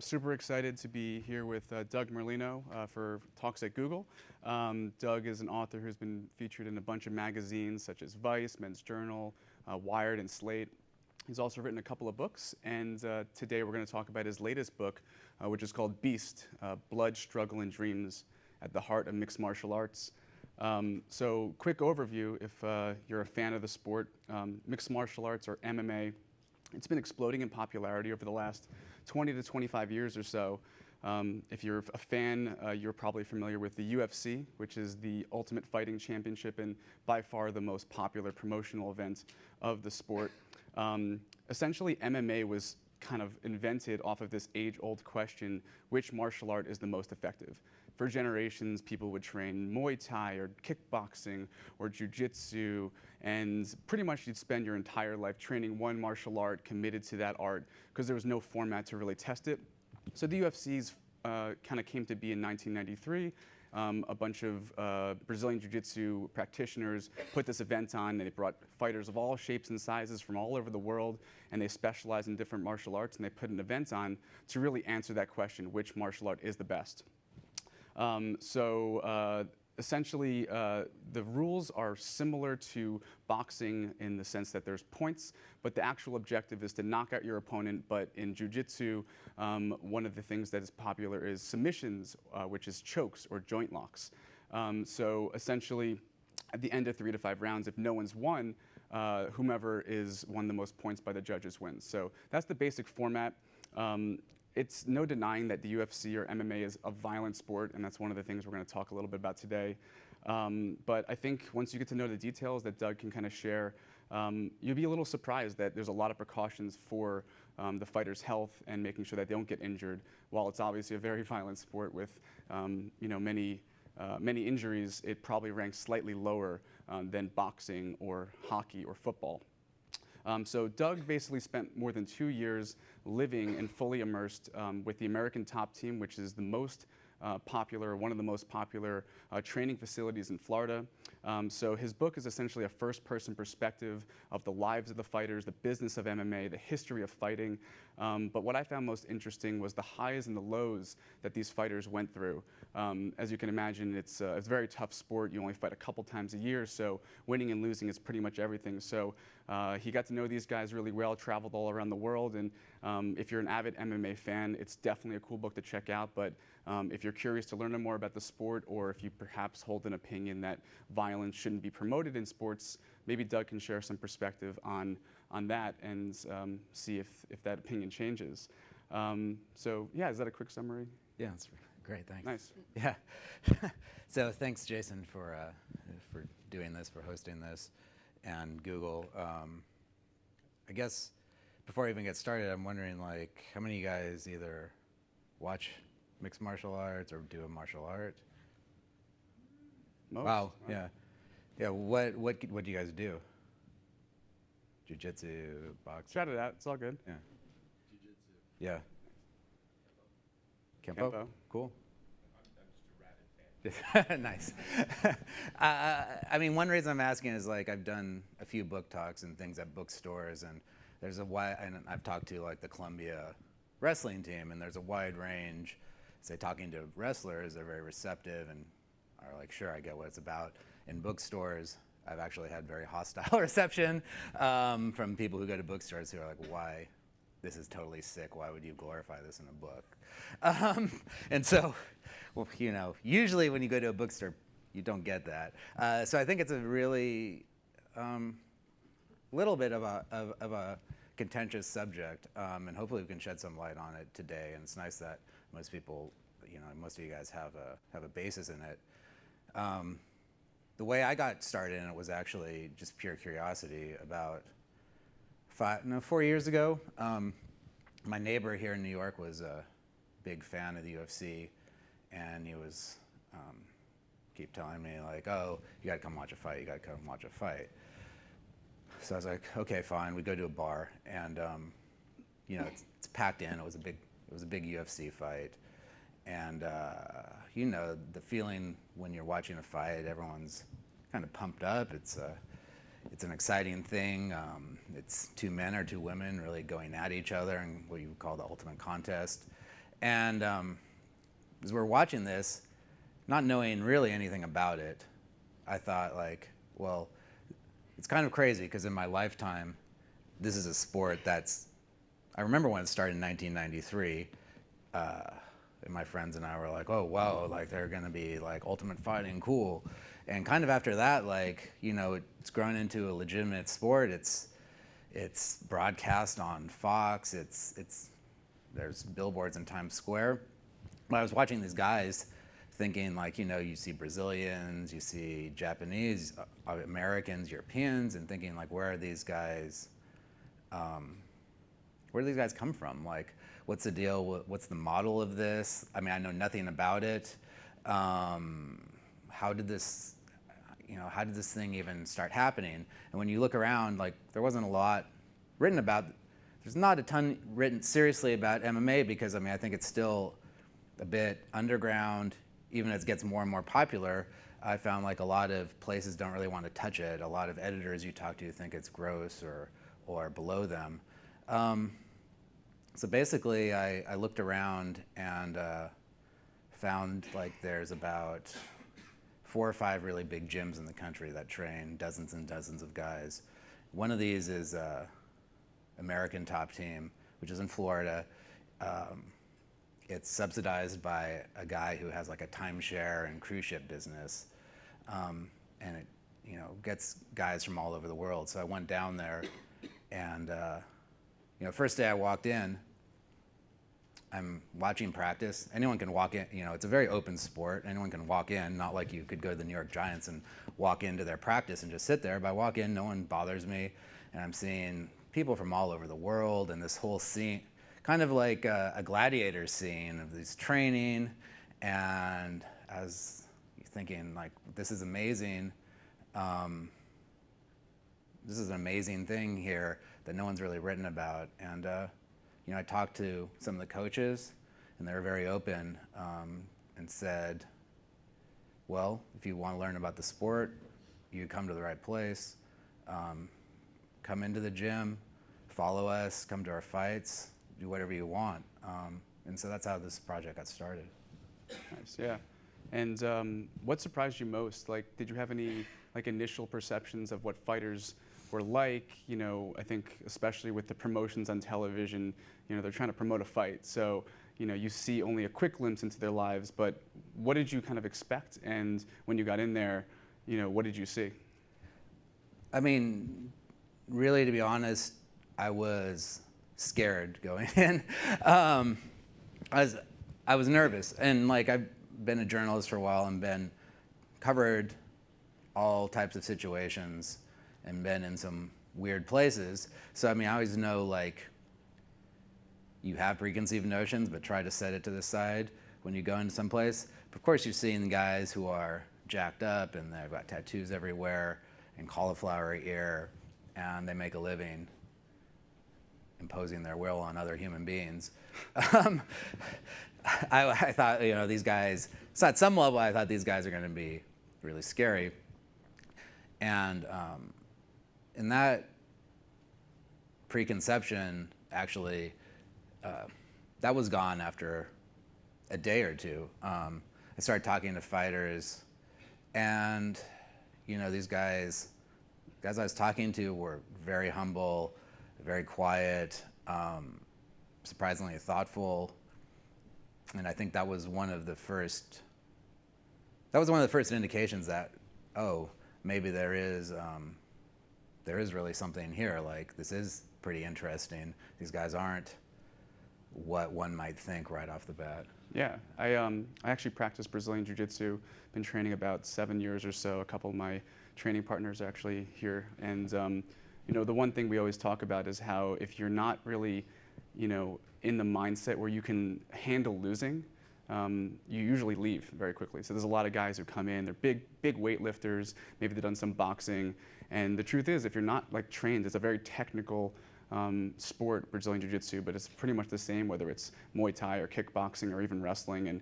I'm super excited to be here with Doug Merlino for Talks at Google. Doug is an author who's been featured in a bunch of magazines such as Vice, Men's Journal, Wired, and Slate. He's also written a couple of books, and today we're going to talk about his latest book, which is called Beast, Blood, Struggle, and Dreams at the Heart of Mixed Martial Arts. So quick overview, if you're a fan of the sport, mixed martial arts, or MMA, it's been exploding in popularity over the last 20 to 25 years or so. If you're a fan, you're probably familiar with the UFC, which is the Ultimate Fighting Championship and by far the most popular promotional event of the sport. Essentially, MMA was kind of invented off of this age-old question, which martial art is the most effective? For generations, people would train Muay Thai or kickboxing or jiu-jitsu, and pretty much you'd spend your entire life training one martial art, committed to that art, because there was no format to really test it. So the UFC's kind of came to be in 1993. A bunch of Brazilian Jiu-Jitsu practitioners put this event on, and they brought fighters of all shapes and sizes from all over the world, and they specialize in different martial arts, and they put an event on to really answer that question, which martial art is the best. Essentially, the rules are similar to boxing in the sense that there's points, but the actual objective is to knock out your opponent. But in jiu-jitsu, one of the things that is popular is submissions, which is chokes or joint locks. So essentially, at the end of 3 to 5 rounds, if no one's won, whomever is won the most points by the judges wins. So that's the basic format. It's no denying that the UFC or MMA is a violent sport, and that's one of the things we're going to talk a little bit about today. But I think once you get to know the details that Doug can kind of share, you'll be a little surprised that there's a lot of precautions for the fighter's health and making sure that they don't get injured. While it's obviously a very violent sport with many injuries, it probably ranks slightly lower than boxing or hockey or football. So Doug basically spent more than 2 years living and fully immersed with the American Top Team, which is the most popular, one of the most popular training facilities in Florida. So his book is essentially a first-person perspective of the lives of the fighters, the business of MMA, the history of fighting. But what I found most interesting was the highs and the lows that these fighters went through. As you can imagine, it's a very tough sport. You only fight a couple times a year, so winning and losing is pretty much everything. So he got to know these guys really well, traveled all around the world, and if you're an avid MMA fan, it's definitely a cool book to check out. But if you're curious to learn more about the sport, or if you perhaps hold an opinion that violence shouldn't be promoted in sports, maybe Doug can share some perspective on that and see if that opinion changes. So yeah, is that a quick summary? Yeah, that's great, thanks. Nice. Yeah. So thanks, Jason, for doing this, for hosting this, and Google. I guess before I even get started, I'm wondering, like, how many of you guys either watch mixed martial arts or do a martial art? Most. Wow. Yeah. Yeah. What do you guys do? Jiu-jitsu, boxing. Shout it out. It's all good. Yeah. Jiu-jitsu. Yeah. Kempo. Cool. I'm just a rabid fan. Nice. I mean, one reason I'm asking is, like, I've done a few book talks and things at bookstores, and there's a wide, and I've talked to, like, the Columbia wrestling team, and there's a wide range. Say, talking to wrestlers, they're very receptive and are like, sure, I get what it's about. In bookstores, I've actually had very hostile reception from people who go to bookstores who are like, why? This is totally sick. Why would you glorify this in a book? And so, well, usually when you go to a bookstore, you don't get that. So I think it's a really little bit of a contentious subject, and hopefully we can shed some light on it today. And it's nice that most people, most of you guys have a basis in it. The way I got started in it was actually just pure curiosity. About 4 years ago, my neighbor here in New York was a big fan of the UFC, and he was keep telling me, like, oh, you gotta come watch a fight, you gotta come watch a fight. So I was like, okay, fine. We go to a bar, and it's packed in. It was a big UFC fight, and the feeling when you're watching a fight, everyone's kind of pumped up. It's an exciting thing. It's 2 men or 2 women really going at each other in what you would call the ultimate contest, And as we're watching this, not knowing really anything about it, I thought like, well, it's kind of crazy because in my lifetime, this is a sport that's, I remember when it started in 1993, and my friends and I were like, oh, wow, like they're gonna be like ultimate fighting, cool. And kind of after that, like, you know, it's grown into a legitimate sport. It's broadcast on Fox, there's billboards in Times Square. But I was watching these guys thinking like, you know, you see Brazilians, you see Japanese, Americans, Europeans, and thinking like, where are these guys come from? Like, what's the deal? What's the model of this? I mean, I know nothing about it. How did this thing even start happening? And when you look around, like, there wasn't a lot written about. There's not a ton written seriously about MMA because, I mean, I think it's still a bit underground. Even as it gets more and more popular, I found like a lot of places don't really want to touch it. A lot of editors you talk to think it's gross or below them. So basically, I looked around and found like there's about 4 or 5 really big gyms in the country that train dozens and dozens of guys. One of these is American Top Team, which is in Florida. It's subsidized by a guy who has like a timeshare and cruise ship business, and it, you know, gets guys from all over the world. So I went down there, and you know, first day I walked in, I'm watching practice. Anyone can walk in. You know, it's a very open sport. Anyone can walk in. Not like you could go to the New York Giants and walk into their practice and just sit there. But I walk in, no one bothers me, and I'm seeing people from all over the world and this whole scene, kind of like a gladiator scene of this training. And as you're thinking, like, this is amazing. This is an amazing thing here that no one's really written about. And you know, I talked to some of the coaches, and they were very open and said, well, if you want to learn about the sport, you come to the right place. Come into the gym, follow us, come to our fights, do whatever you want. And so that's how this project got started. Nice, yeah. And what surprised you most? Like, did you have any like initial perceptions of what fighters were like? You know, I think especially with the promotions on television, you know, they're trying to promote a fight. So, you know, you see only a quick glimpse into their lives, but what did you kind of expect? And when you got in there, you know, what did you see? I mean, really, to be honest, I was scared going in. I was nervous, and like, I've been a journalist for a while and been covered all types of situations and been in some weird places. So I mean, I always know, like, you have preconceived notions, but try to set it to the side when you go into some place. But of course, you're seeing guys who are jacked up and they've got tattoos everywhere and cauliflower ear, and they make a living imposing their will on other human beings. I thought, you know, these guys, so at some level, I thought these guys are going to be really scary. And in that preconception, actually, that was gone after a day or two. I started talking to fighters, and, you know, these guys I was talking to were very humble, very quiet, surprisingly thoughtful. And I think that was one of the first indications that, oh, maybe there is really something here. Like, this is pretty interesting. These guys aren't what one might think right off the bat. Yeah, I actually practice Brazilian Jiu-Jitsu. Been training about 7 years or so. A couple of my training partners are actually here. And you know, the one thing we always talk about is how if you're not really, you know, in the mindset where you can handle losing, you usually leave very quickly. So there's a lot of guys who come in, they're big weightlifters, maybe they've done some boxing, and the truth is, if you're not like trained, it's a very technical sport, Brazilian Jiu-Jitsu, but it's pretty much the same whether it's Muay Thai or kickboxing or even wrestling. And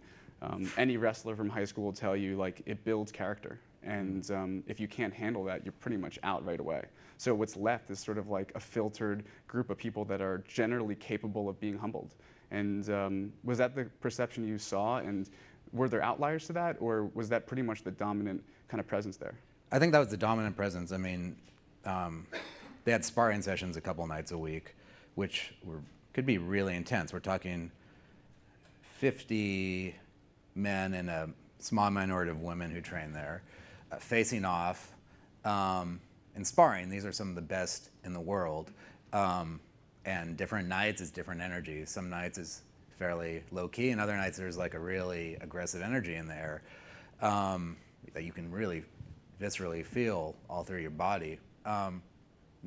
any wrestler from high school will tell you, like, it builds character. And if you can't handle that, you're pretty much out right away. So what's left is sort of like a filtered group of people that are generally capable of being humbled. And was that the perception you saw? And were there outliers to that, or was that pretty much the dominant kind of presence there? I think that was the dominant presence. I mean, they had sparring sessions a couple nights a week, which could be really intense. We're talking 50 men and a small minority of women who train there, facing off and sparring. These are some of the best in the world. And different nights is different energy. Some nights is fairly low key, and other nights there's like a really aggressive energy in there that you can really viscerally feel all through your body. And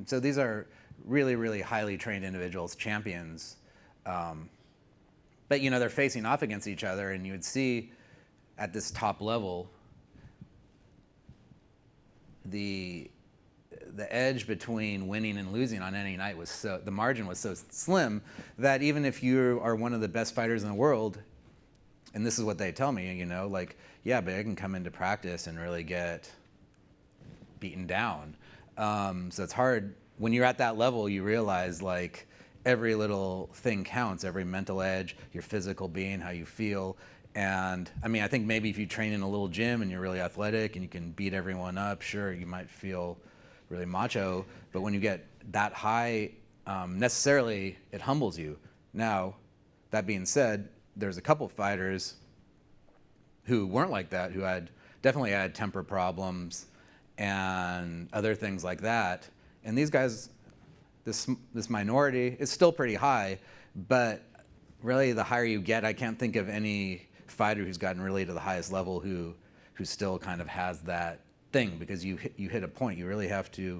so these are really, really highly trained individuals, champions. But you know, they're facing off against each other, and you would see at this top level the edge between winning and losing on any night was the margin was so slim that even if you are one of the best fighters in the world, and this is what they tell me, you know, like, yeah, but I can come into practice and really get beaten down. So it's hard when you're at that level. You realize like every little thing counts, every mental edge, your physical being, how you feel. And I mean, I think maybe if you train in a little gym and you're really athletic and you can beat everyone up, sure, you might feel really macho, but when you get that high, necessarily it humbles you. Now, that being said, there's a couple fighters who weren't like that, who definitely had temper problems and other things like that. And these guys, this minority is still pretty high, but really the higher you get, I can't think of any fighter who's gotten really to the highest level who still kind of has that thing, because you hit a point. You really have to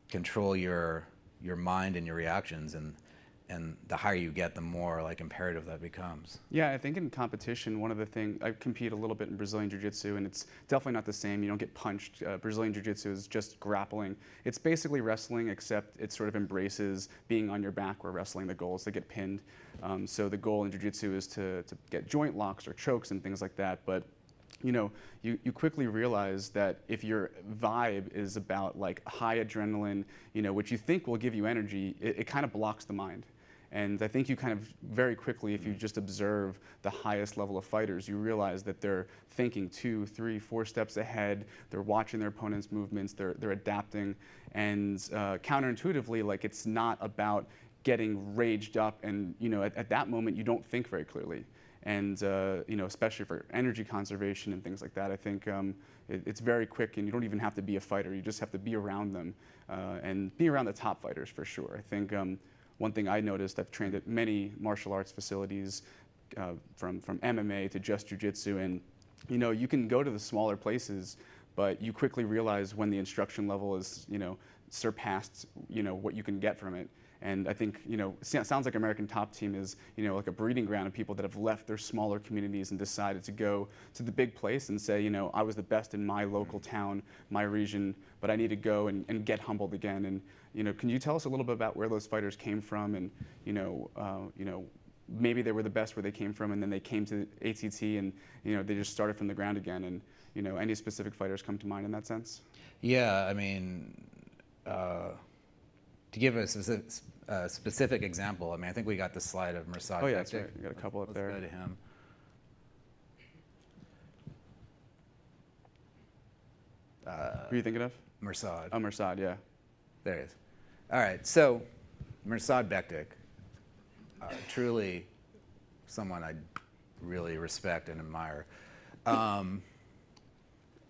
control your mind and your reactions, and the higher you get, the more like imperative that becomes. Yeah, I think in competition, one of the things, I compete a little bit in Brazilian Jiu-Jitsu, and it's definitely not the same. You don't get punched. Brazilian Jiu-Jitsu is just grappling. It's basically wrestling, except it sort of embraces being on your back, where wrestling, the goal is to get pinned. So the goal in Jiu-Jitsu is to get joint locks or chokes and things like that. But you know, you quickly realize that if your vibe is about like high adrenaline, you know, which you think will give you energy, it kind of blocks the mind. And I think you kind of very quickly, if you just observe the highest level of fighters, you realize that they're thinking 2, 3, 4 steps ahead. They're watching their opponent's movements. They're adapting. And counterintuitively, like, it's not about getting raged up. And you know, at that moment, you don't think very clearly. And you know, especially for energy conservation and things like that, I think it's very quick, and you don't even have to be a fighter. You just have to be around them and be around the top fighters for sure. I think one thing I noticed, I've trained at many martial arts facilities, from MMA to just jiu-jitsu, and you know, you can go to the smaller places, but you quickly realize when the instruction level is, you know, surpassed, you know, what you can get from it. And I think, you know, it sounds like American Top Team is, you know, like a breeding ground of people that have left their smaller communities and decided to go to the big place and say, you know, I was the best in my local town, my region, but I need to go and get humbled again. And, you know, can you tell us a little bit about where those fighters came from, and, you know, maybe they were the best where they came from, and then they came to ATT and, you know, they just started from the ground again. And, you know, any specific fighters come to mind in that sense? Yeah, I mean, to give a specific example, I mean, I think we got the slide of Mirsad. Oh yeah, that's right. We got a couple up there. Let's go to him. Who are you thinking of? Mirsad. Oh, Mirsad, yeah. There he is. All right, so Mirsad Bektik, truly someone I really respect and admire.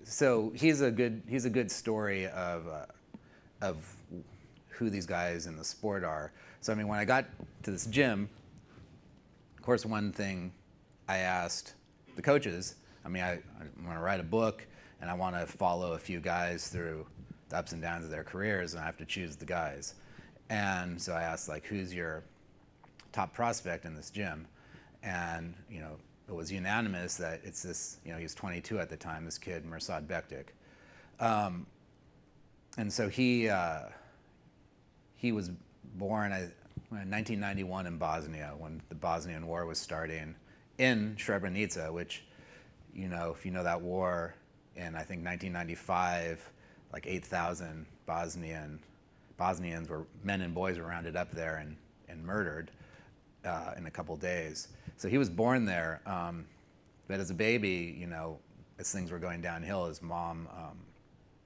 So he's a good story of who these guys in the sport are. So I mean, when I got to this gym, of course, one thing I asked the coaches, I mean, I want to write a book and I want to follow a few guys through the ups and downs of their careers, and I have to choose the guys. And so I asked, like, who's your top prospect in this gym? And, you know, it was unanimous that it's this, you know, he was 22 at the time, this kid, Mirsad Bektik. And so he was born in 1991 in Bosnia, when the Bosnian War was starting in Srebrenica, which, you know, if you know that war in, I think, 1995, like 8,000 Bosnians were, men and boys were rounded up there and murdered. in a couple days. So he was born there, but as a baby, as things were going downhill, his mom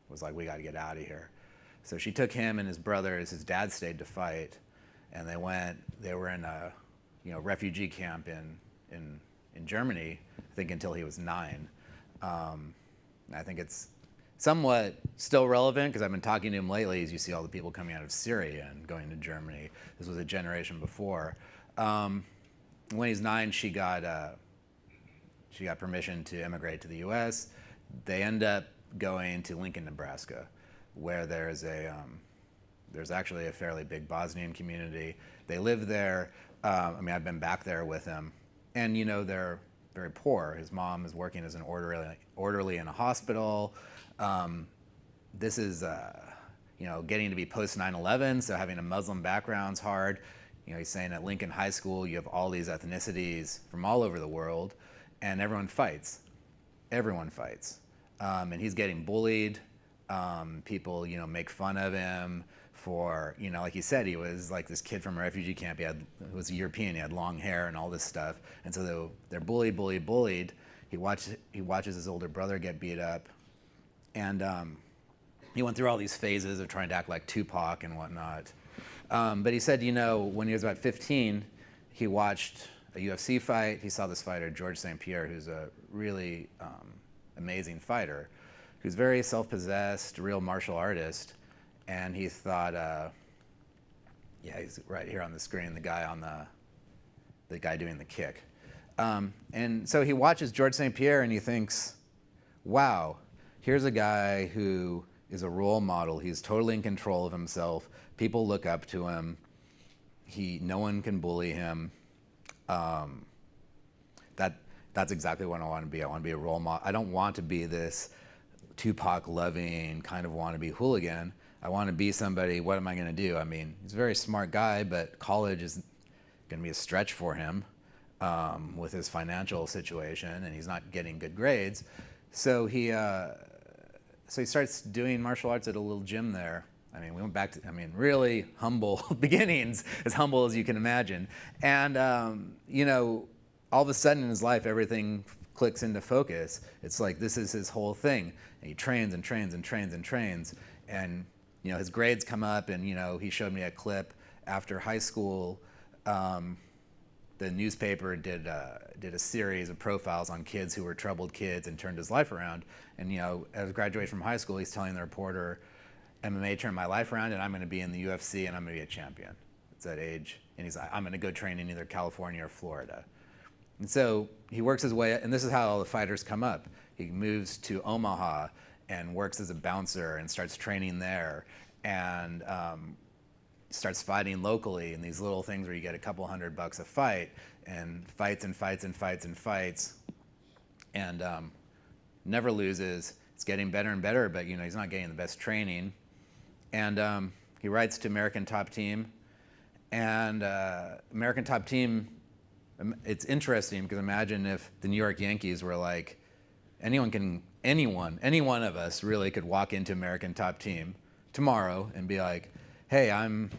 was like, "We got to get out of here." So she took him and his brothers. His dad stayed to fight, and they were in a refugee camp in Germany, I think until he was 9. I think it's somewhat still relevant because I've been talking to him lately as you see all the people coming out of Syria and going to Germany. This was a generation before. When he's 9, she got permission to immigrate to the U.S. They end up going to Lincoln, Nebraska, where there's actually a fairly big Bosnian community. They live there. I've been back there with him, and they're very poor. His mom is working as an orderly in a hospital. This is getting to be post 9/11, so having a Muslim background's hard. He's saying at Lincoln High School you have all these ethnicities from all over the world, and everyone fights. Everyone fights, and he's getting bullied. People make fun of him for like he said, he was like this kid from a refugee camp. He was a European. He had long hair and all this stuff, and so they're bullied. He watches his older brother get beat up, and he went through all these phases of trying to act like Tupac and whatnot. But he said, when he was about 15, he watched a UFC fight. He saw this fighter, George St. Pierre, who's a really amazing fighter, who's very self-possessed, real martial artist. And he thought, he's right here on the screen, the guy doing the kick. And so he watches George St. Pierre and he thinks, wow, here's a guy who is a role model. He's totally in control of himself. People look up to him. No one can bully him. That's exactly what I want to be. I want to be a role model. I don't want to be this Tupac-loving kind of wannabe hooligan. I want to be somebody. What am I going to do? He's a very smart guy, but college is going to be a stretch for him with his financial situation, and he's not getting good grades. So he starts doing martial arts at a little gym there. We went back to, really humble beginnings, as humble as you can imagine. And, all of a sudden in his life, everything clicks into focus. It's like this is his whole thing. And he trains and trains and trains and trains. And, his grades come up, and, he showed me a clip after high school. The newspaper did a series of profiles on kids who were troubled kids and turned his life around. And at graduation from high school, he's telling the reporter, "MMA turned my life around, and I'm going to be in the UFC, and I'm going to be a champion." It's that age, and he's like, "I'm going to go train in either California or Florida." And so he works his way, and this is how all the fighters come up. He moves to Omaha and works as a bouncer and starts training there, and starts fighting locally in these little things where you get a couple $100 a fight, and fights and fights and fights and fights, and never loses. It's getting better and better, but he's not getting the best training. And he writes to American Top Team, and American Top Team. It's interesting because imagine if the New York Yankees were like, any one of us really could walk into American Top Team tomorrow and be like, "Hey, I'm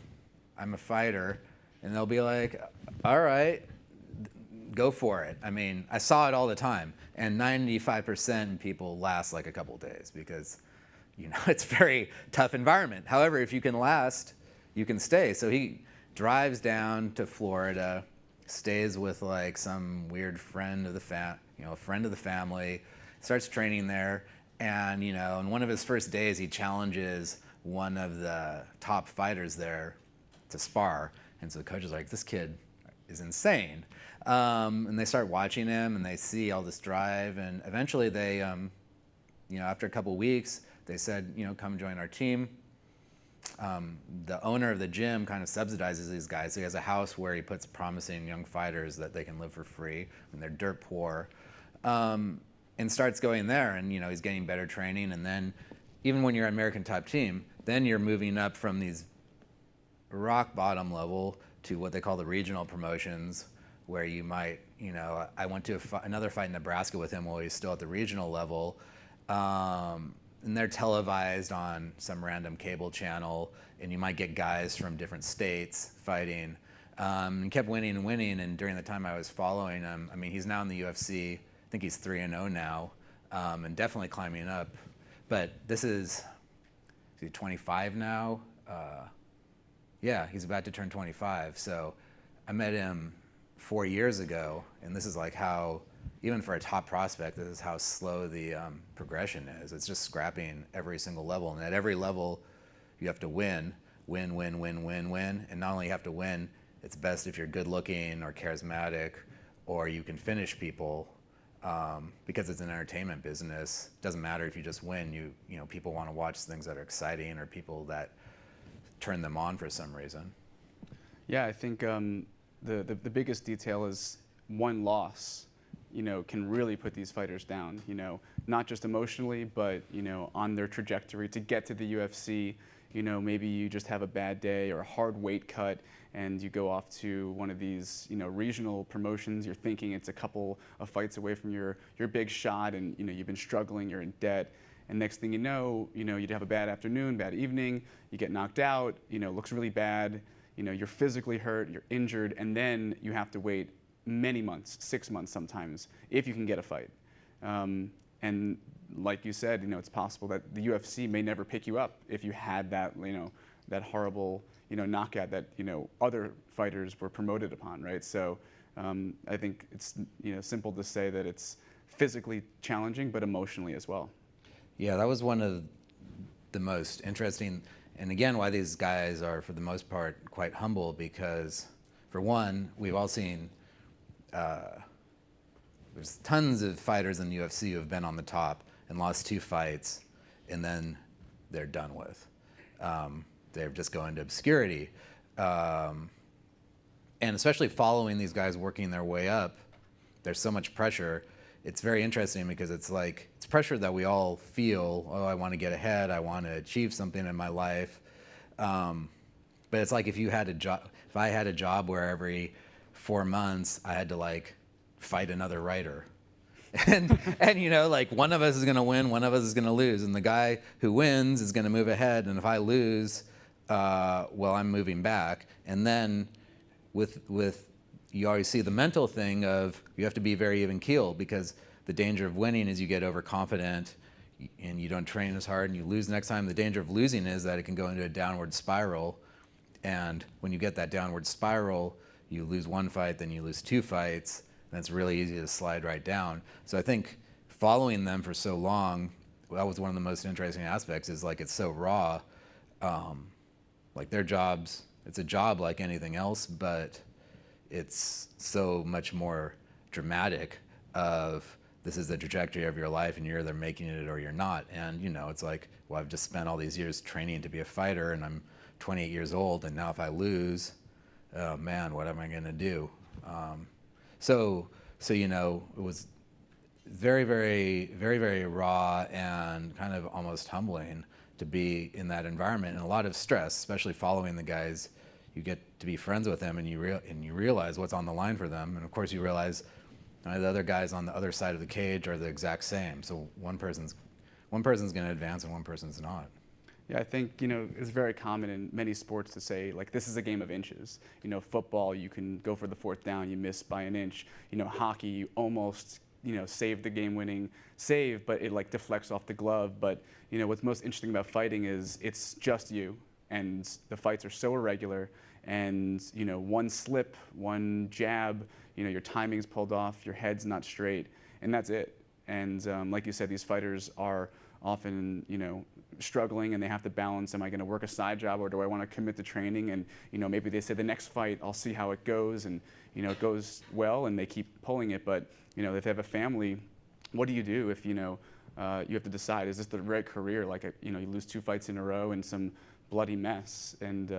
a fighter," and they'll be like, "All right, go for it." I saw it all the time, and 95% people last like a couple days because, it's a very tough environment. However, if you can last, you can stay. So he drives down to Florida, stays with like some weird friend of the family, starts training there, and in one of his first days, he challenges one of the top fighters there to spar, and so the coach is like, "This kid is insane," and they start watching him, and they see all this drive, and eventually they, after a couple weeks, they said, "Come join our team." The owner of the gym kind of subsidizes these guys. He has a house where he puts promising young fighters that they can live for free, and they're dirt poor, and starts going there, and he's getting better training. And then even when you're at American Top Team, then you're moving up from these rock bottom level to what they call the regional promotions, where you might, I went to another fight in Nebraska with him while he was still at the regional level, and they're televised on some random cable channel, and you might get guys from different states fighting. He kept winning and winning, and during the time I was following him, I mean, he's now in the UFC. I think he's 3-0 now, and definitely climbing up. But this is he 25 now? Yeah, he's about to turn 25. So I met him 4 years ago, and this is like how, even for a top prospect, this is how slow the progression is. It's just scrapping every single level, and at every level, you have to win. And not only you have to win, it's best if you're good looking or charismatic, or you can finish people, because it's an entertainment business. It doesn't matter if you just win. You know, people want to watch things that are exciting or people that turn them on for some reason. Yeah, I think the biggest detail is one loss, you know, can really put these fighters down, you know, not just emotionally, but, you know, on their trajectory to get to the UFC. You know, maybe you just have a bad day or a hard weight cut and you go off to one of these, you know, regional promotions. You're thinking it's a couple of fights away from your big shot, and, you know, you've been struggling, you're in debt. And next thing you know, you'd have a bad afternoon, bad evening, you get knocked out, you know, looks really bad, you know, you're physically hurt, you're injured, and then you have to wait many months, 6 months sometimes, if you can get a fight. And like you said, you know, it's possible that the UFC may never pick you up if you had that, you know, that horrible, you know, knockout that, you know, other fighters were promoted upon, right? So I think it's, you know, simple to say that it's physically challenging, but emotionally as well. Yeah, that was one of the most interesting, and again, why these guys are, for the most part, quite humble, because, for one, we've all seen, there's tons of fighters in the UFC who have been on the top and lost 2 fights, and then they're done with. They're just going to obscurity. And especially following these guys working their way up, there's so much pressure. It's very interesting because it's like, it's pressure that we all feel. Oh, I want to get ahead. I want to achieve something in my life. But it's like if you had a job, if I had a job where every 4 months I had to like fight another writer. And you know, like, one of us is going to win, one of us is going to lose. And the guy who wins is going to move ahead. And if I lose, well, I'm moving back. And then with you always see the mental thing of you have to be very even keeled, because the danger of winning is you get overconfident and you don't train as hard and you lose next time. The danger of losing is that it can go into a downward spiral. And when you get that downward spiral, you lose 1 fight, then you lose 2 fights, and it's really easy to slide right down. So I think following them for so long, that was one of the most interesting aspects, is like, it's so raw. Like, their jobs, it's a job like anything else, but it's so much more dramatic of, this is the trajectory of your life and you're either making it or you're not. And, you know, it's like, well, I've just spent all these years training to be a fighter and I'm 28 years old, and now if I lose, oh man, what am I going to do? So, you know, it was very, very, very, very raw and kind of almost humbling to be in that environment, and a lot of stress, especially following the guys. You get to be friends with them, and you realize what's on the line for them, and of course you realize the other guys on the other side of the cage are the exact same. So one person's going to advance and one person's not. Yeah, I think, you know, it's very common in many sports to say, like, this is a game of inches. You know, football, you can go for the 4th down, you miss by an inch. You know, hockey, you almost, you know, save the game-winning save, but it, like, deflects off the glove. But, you know, what's most interesting about fighting is it's just you, and the fights are so irregular, and, you know, one slip, one jab, you know, your timing's pulled off, your head's not straight, and that's it. And like you said, these fighters are often, you know, struggling, and they have to balance, am I going to work a side job or do I want to commit to training? And, you know, maybe they say the next fight, I'll see how it goes, and, you know, it goes well and they keep pulling it. But, you know, if they have a family, what do you do if, you know, you have to decide, is this the right career? Like, you know, you lose 2 fights in a row and some bloody mess. And,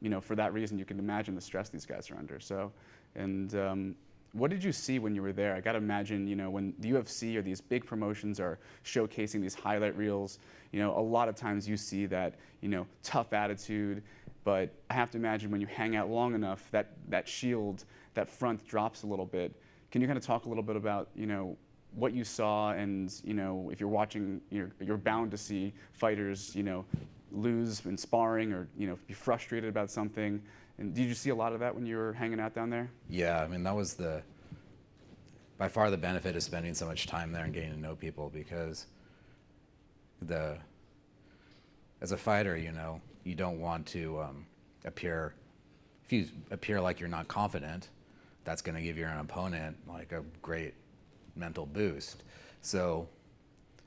you know, for that reason, you can imagine the stress these guys are under. So, and what did you see when you were there? I got to imagine, you know, when the UFC or these big promotions are showcasing these highlight reels, you know, a lot of times you see that, you know, tough attitude. But I have to imagine when you hang out long enough, that shield, that front drops a little bit. Can you kind of talk a little bit about, you know, what you saw, and, you know, if you're watching, you're bound to see fighters, you know, lose in sparring, or, you know, be frustrated about something. And did you see a lot of that when you were hanging out down there? Yeah, I mean, that was by far the benefit of spending so much time there and getting to know people, because as a fighter, you don't want to if you appear like you're not confident, that's going to give your opponent like a great mental boost. So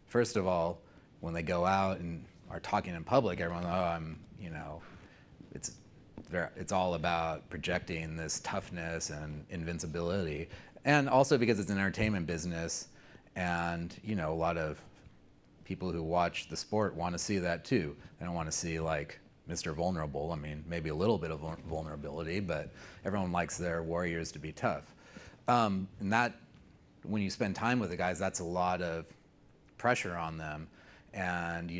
first of all, when they go out and are talking in public, everyone, it's all about projecting this toughness and invincibility. And also because it's an entertainment business, and a lot of people who watch the sport want to see that too. They don't want to see like Mr. Vulnerable. I mean, maybe a little bit of vulnerability, but everyone likes their warriors to be tough. And that, when you spend time with the guys, that's a lot of pressure on them. And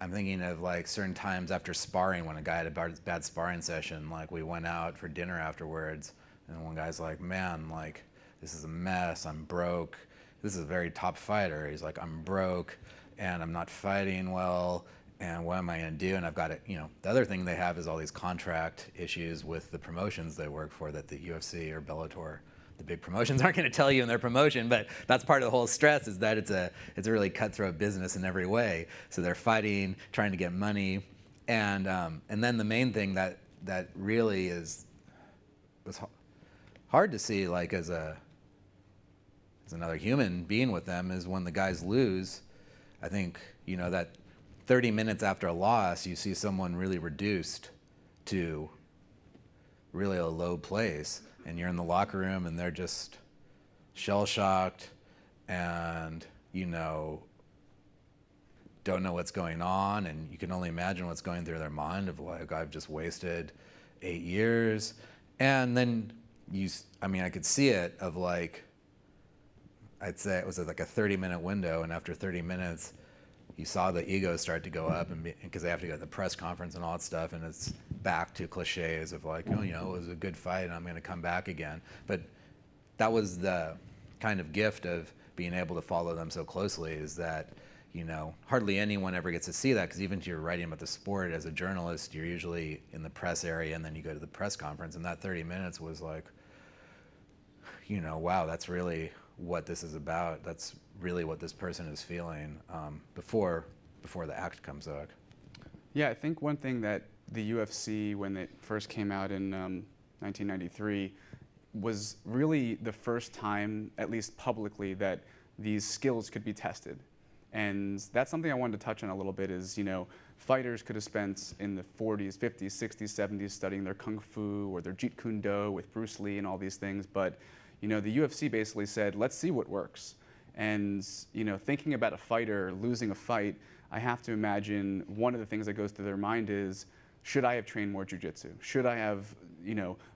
I'm thinking of like certain times after sparring, when a guy had a bad sparring session, like we went out for dinner afterwards, and one guy's like, man, like this is a mess, I'm broke. This is a very top fighter. He's like, I'm broke and I'm not fighting well, and what am I gonna do? And I've got it, the other thing they have is all these contract issues with the promotions they work for, that the UFC or Bellator, the big promotions, aren't going to tell you in their promotion, but that's part of the whole stress, is that it's a really cutthroat business in every way. So they're fighting, trying to get money, and then the main thing that really was hard to see, like as another human being with them, is when the guys lose. I think that 30 minutes after a loss, you see someone really reduced to really a low place, and you're in the locker room and they're just shell-shocked and don't know what's going on, and you can only imagine what's going through their mind of like, I've just wasted 8 years. And then I could see it of like, I'd say it was like a 30-minute window, and after 30 minutes you saw the egos start to go up, and because they have to go to the press conference and all that stuff, and it's back to cliches of like, it was a good fight and I'm going to come back again. But that was the kind of gift of being able to follow them so closely, is that hardly anyone ever gets to see that, because even if you're writing about the sport as a journalist, you're usually in the press area and then you go to the press conference, and that 30 minutes was like, wow, that's really what this is about. That's really what this person is feeling before the act comes out. Yeah, I think one thing that the UFC, when it first came out in 1993, was really the first time, at least publicly, that these skills could be tested. And that's something I wanted to touch on a little bit, is, fighters could have spent in the 40s, 50s, 60s, 70s studying their kung fu or their jeet kune do with Bruce Lee and all these things, but the UFC basically said, let's see what works. And thinking about a fighter losing a fight, I have to imagine one of the things that goes through their mind is, should I have trained more jiu-jitsu? Should I have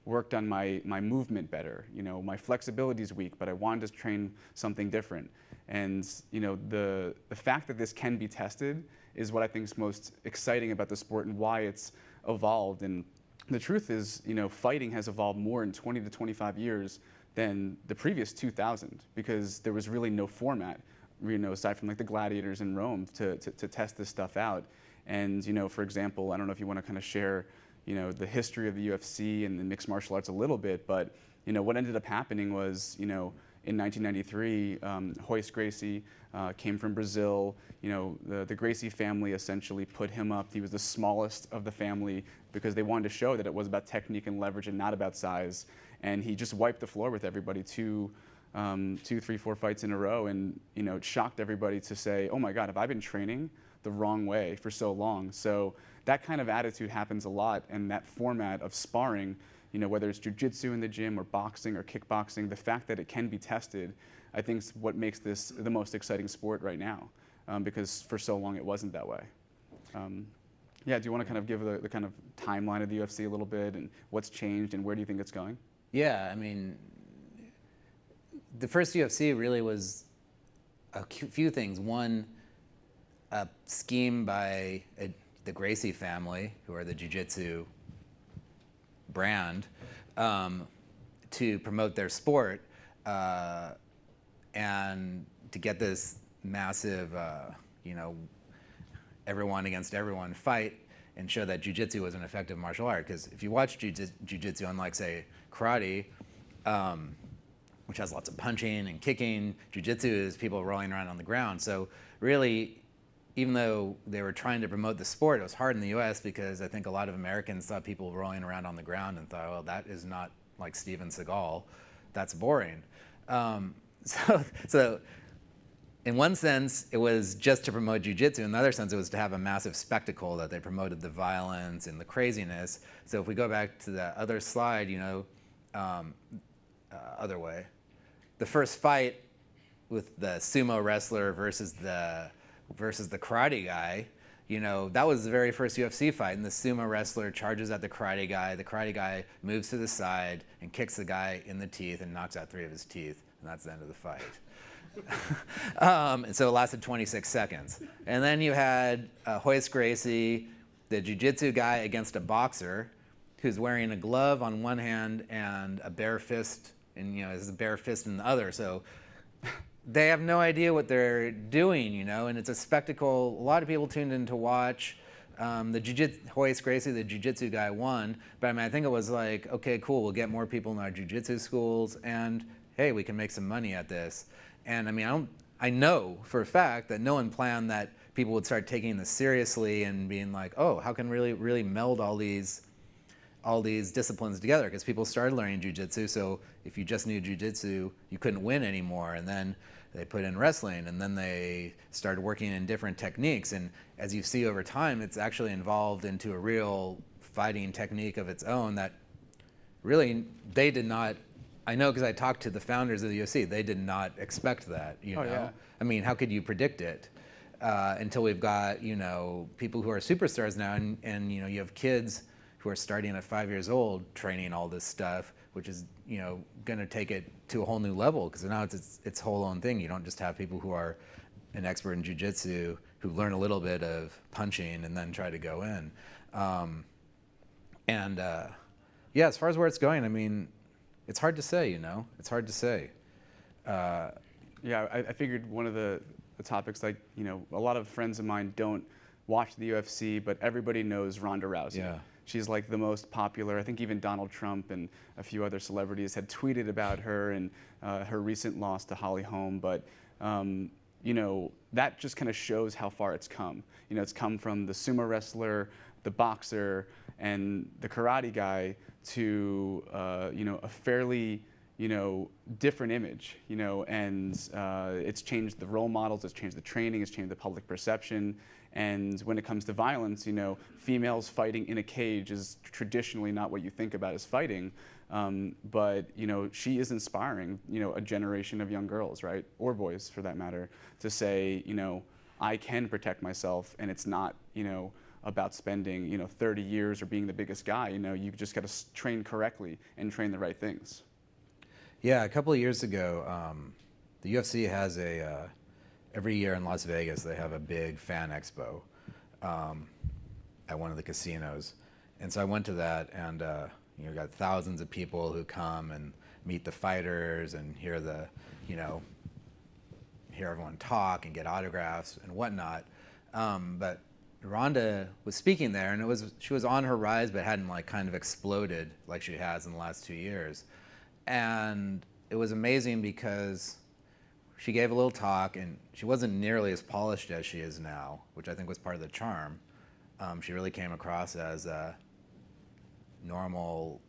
worked on my movement better? My flexibility is weak, but I wanted to train something different. And the fact that this can be tested is what I think is most exciting about the sport, and why it's evolved. And the truth is, fighting has evolved more in 20 to 25 years than the previous 2,000, because there was really no format, aside from like the gladiators in Rome to test this stuff out. And for example, I don't know if you want to kind of share the history of the UFC and the mixed martial arts a little bit, but what ended up happening was, in 1993, Royce Gracie came from Brazil. The Gracie family essentially put him up. He was the smallest of the family, because they wanted to show that it was about technique and leverage and not about size. And he just wiped the floor with everybody, 2, 3, 4 fights in a row. And it shocked everybody to say, oh my God, have I been training the wrong way for so long? So that kind of attitude happens a lot, and that format of sparring, whether it's jiu-jitsu in the gym or boxing or kickboxing, the fact that it can be tested, I think is what makes this the most exciting sport right now, because for so long it wasn't that way. Yeah, do you want to kind of give the kind of timeline of the UFC a little bit, and what's changed and where do you think it's going? Yeah, I mean, the first UFC really was a few things. One, a scheme by the Gracie family, who are the jiu-jitsu brand, to promote their sport, and to get this massive, everyone against everyone fight and show that jiu-jitsu was an effective martial art. Because if you watch jiu-jitsu, unlike, say, karate, which has lots of punching and kicking, jiu-jitsu is people rolling around on the ground. So really, even though they were trying to promote the sport, it was hard in the US because I think a lot of Americans saw people rolling around on the ground and thought, well, that is not like Steven Seagal. That's boring. So in one sense, it was just to promote jiu-jitsu. In the other sense, it was to have a massive spectacle that they promoted the violence and the craziness. So if we go back to that other slide, other way, the first fight with the sumo wrestler versus the karate guy, that was the very first UFC fight. And the sumo wrestler charges at the karate guy. The karate guy moves to the side and kicks the guy in the teeth and knocks out 3 of his teeth. And that's the end of the fight. And so it lasted 26 seconds. And then you had Royce Gracie, the jiu-jitsu guy, against a boxer who's wearing a glove on one hand and a bare fist, and has a bare fist in the other. So they have no idea what they're doing, and it's a spectacle. A lot of people tuned in to watch. Royce Gracie, the jiu-jitsu guy, won. But I think it was like, okay, cool, we'll get more people in our jiu-jitsu schools, and hey, we can make some money at this. And I know for a fact that no one planned that people would start taking this seriously and being like, oh, how can really, really meld all these disciplines together? Because people started learning jiu-jitsu, so if you just knew jiu-jitsu, you couldn't win anymore. And then they put in wrestling, and then they started working in different techniques. And as you see over time, it's actually evolved into a real fighting technique of its own that really they did not. I know because I talked to the founders of the UFC, they did not expect that, Yeah. How could you predict it until we've got, people who are superstars now, and you have kids who are starting at 5 years old training all this stuff, which is, going to take it to a whole new level because now it's its whole own thing. You don't just have people who are an expert in jiu-jitsu who learn a little bit of punching and then try to go in. As far as where it's going, it's hard to say, It's hard to say. I figured one of the topics, a lot of friends of mine don't watch the UFC, but everybody knows Ronda Rousey. Yeah. She's like the most popular. I think even Donald Trump and a few other celebrities had tweeted about her and her recent loss to Holly Holm. But that just kind of shows how far it's come. It's come from the sumo wrestler, the boxer, and the karate guy to a fairly different image, and it's changed the role models, it's changed the training, it's changed the public perception. And when it comes to violence, females fighting in a cage is traditionally not what you think about as fighting. But she is inspiring, a generation of young girls, right, or boys for that matter, to say, I can protect myself, and it's not, about spending, 30 years or being the biggest guy. You just got to train correctly and train the right things. Yeah, a couple of years ago, the UFC has every year in Las Vegas, they have a big fan expo at one of the casinos. And so I went to that, and you got thousands of people who come and meet the fighters and hear everyone talk and get autographs and whatnot. But Ronda was speaking there, and she was on her rise, but hadn't kind of exploded like she has in the last 2 years. And it was amazing because she gave a little talk, and she wasn't nearly as polished as she is now, which I think was part of the charm. She really came across as a normal,